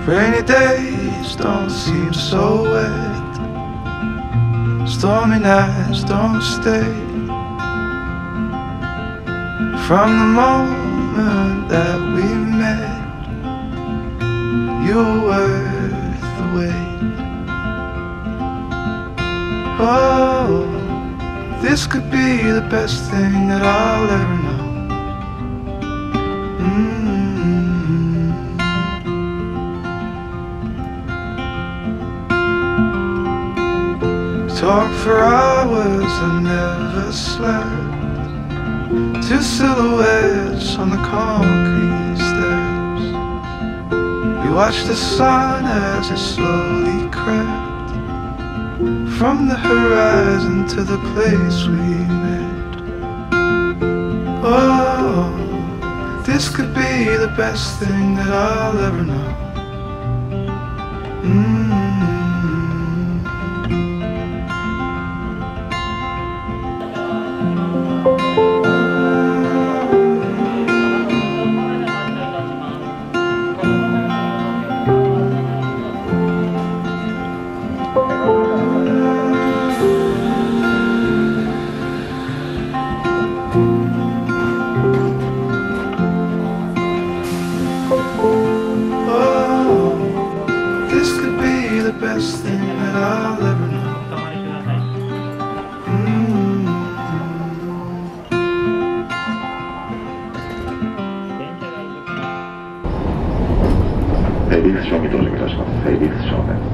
Rainy days don't seem so wet, stormy nights don't stay. From the moment that we met, you were worth the wait. Oh, this could be the best thing that I'll ever know. Talk for hours and never slept. Two silhouettes on the concrete steps. We watched the sun as it slowly crept from the horizon to the place we met. Oh, this could be the best thing that I'll ever know. Best thing that I'll ever know.リーフショー見通しいたします。リーフショーです。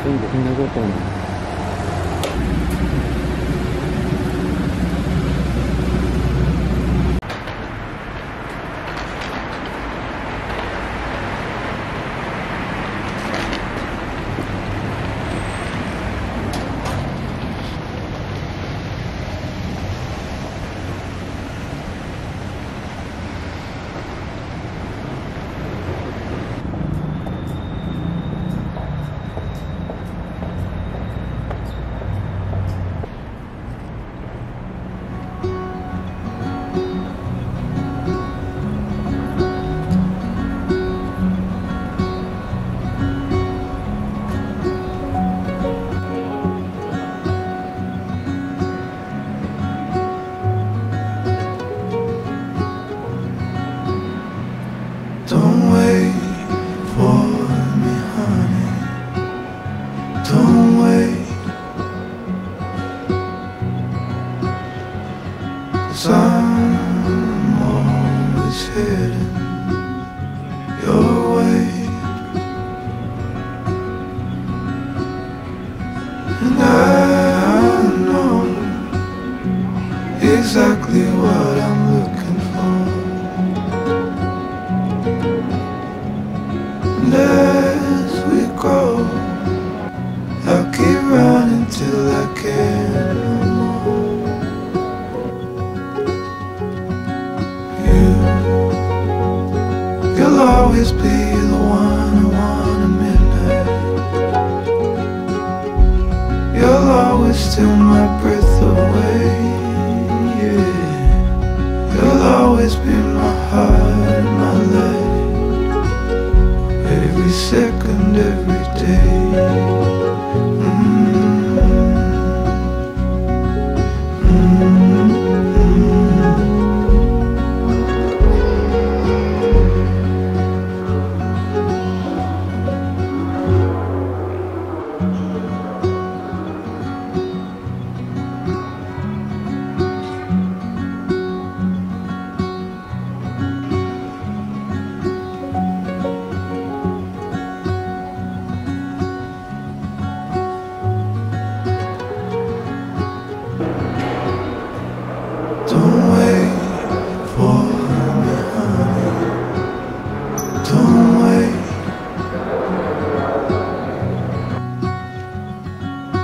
全部みんな動こうね。always be the one I want at midnight. You'll always steal my breath away, yeah. You'll always be my heart, my life, every second, every day. Don't wait for me, honey. Don't wait,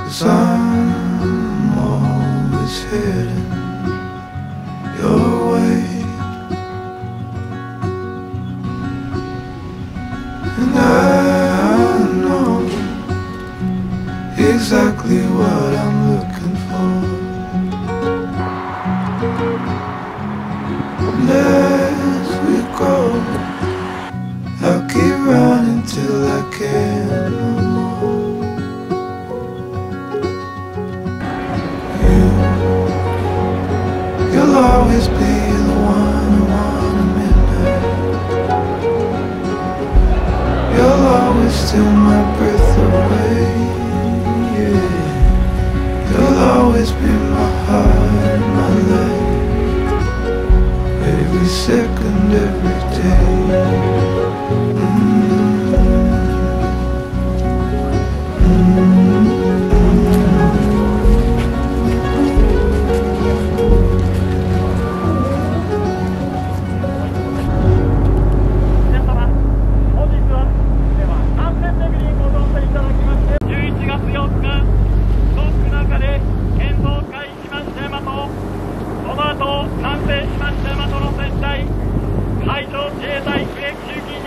'cause I'm always heading your way, and I know exactly what I'm looking for. As we go, I'll keep running till I can't no more. You'll always be the one I want at midnight. You'll always steal my breath away, yeah. You'll always be my heart, my life, every second, every day.この後完成しました大和の船体海上自衛隊呉基中基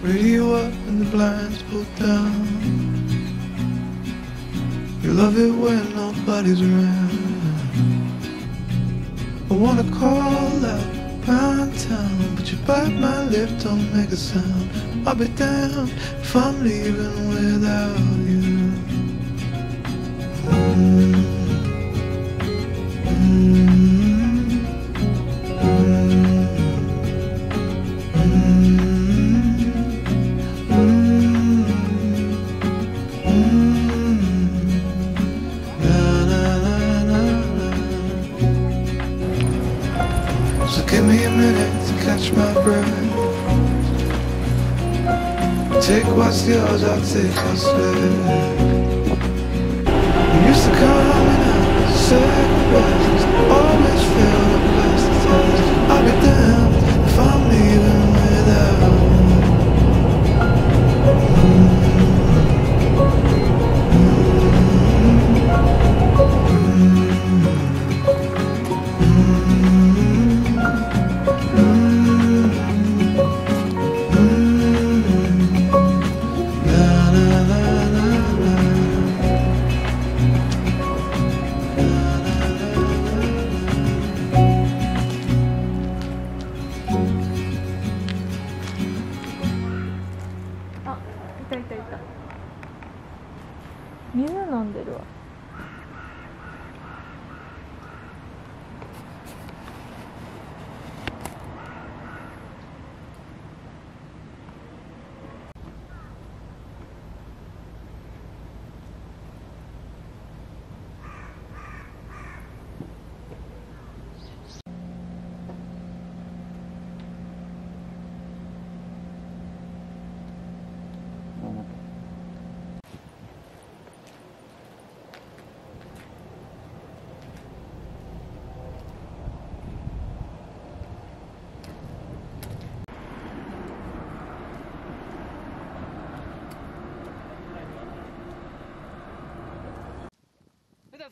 Radio up and the blinds pulled down. You love it when nobody's around. I wanna call out round town, but you bite my lip, don't make a sound. I'll be damned if I'm leaving without you. So give me a minute to catch my breath. Take what's yours, I'll take what's left. You used to come and out, second best. Always feel the best to test. I'll be damned if I'm leaving without you.水飲んでるわ。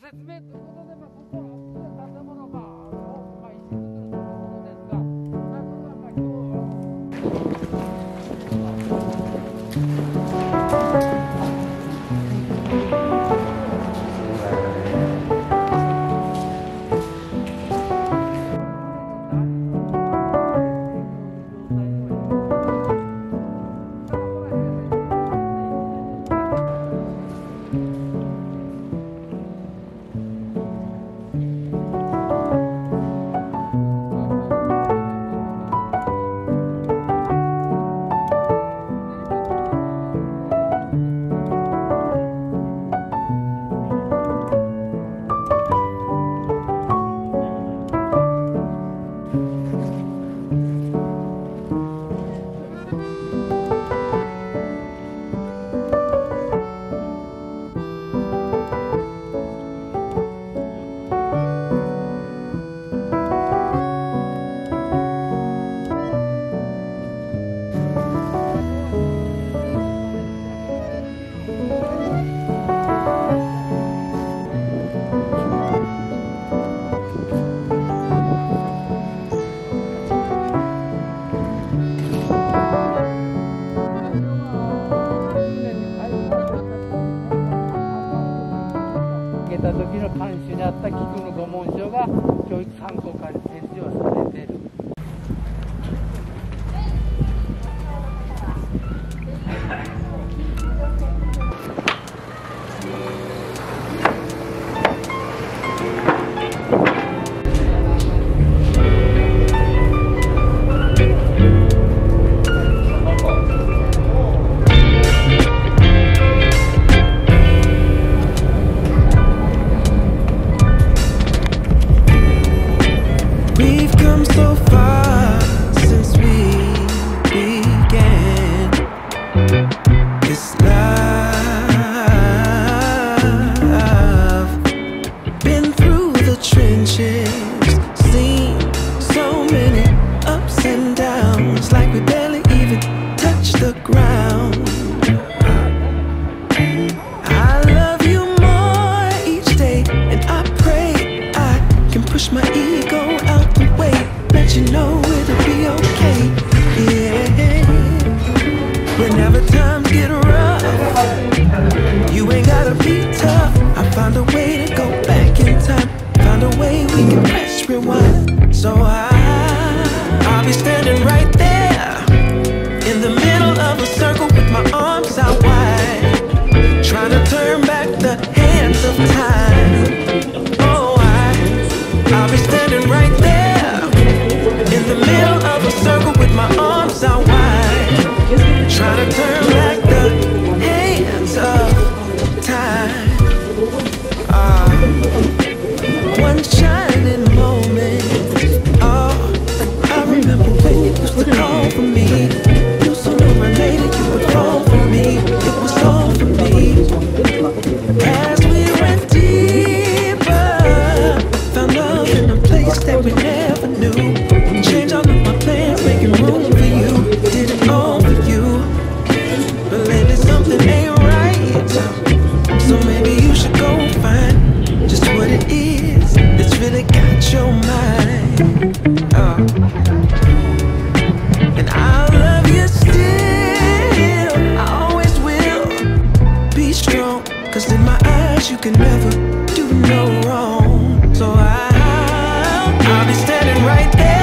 説明ということで、ここの建物が一新するということですが、た時の監修にあった菊の御紋章が教育参考館に展示をされている。So far since we began this love, been through the trenches, seen so many rewind. So I'll be standing right there in the middle of a circle with my arms out wide, trying to turn back the hands of time. Oh, I'll be standing right there in the middle of a circle with my arms out wide, trying to turn back the hands of time. One shining moment. Oh, I remember when you used to call for me. You sooner or later you would fall for me. It was all for me. As we went deeper, found love in a place that we never knew. Changed all of my plans, making room for you. Did it all for you. But lately something ain't right. So maybe you should go find just what it is that's really got your mind. And I'll love you still, I always will. Be strong, cause in my eyes you can never do no wrong. So I'll be standing right there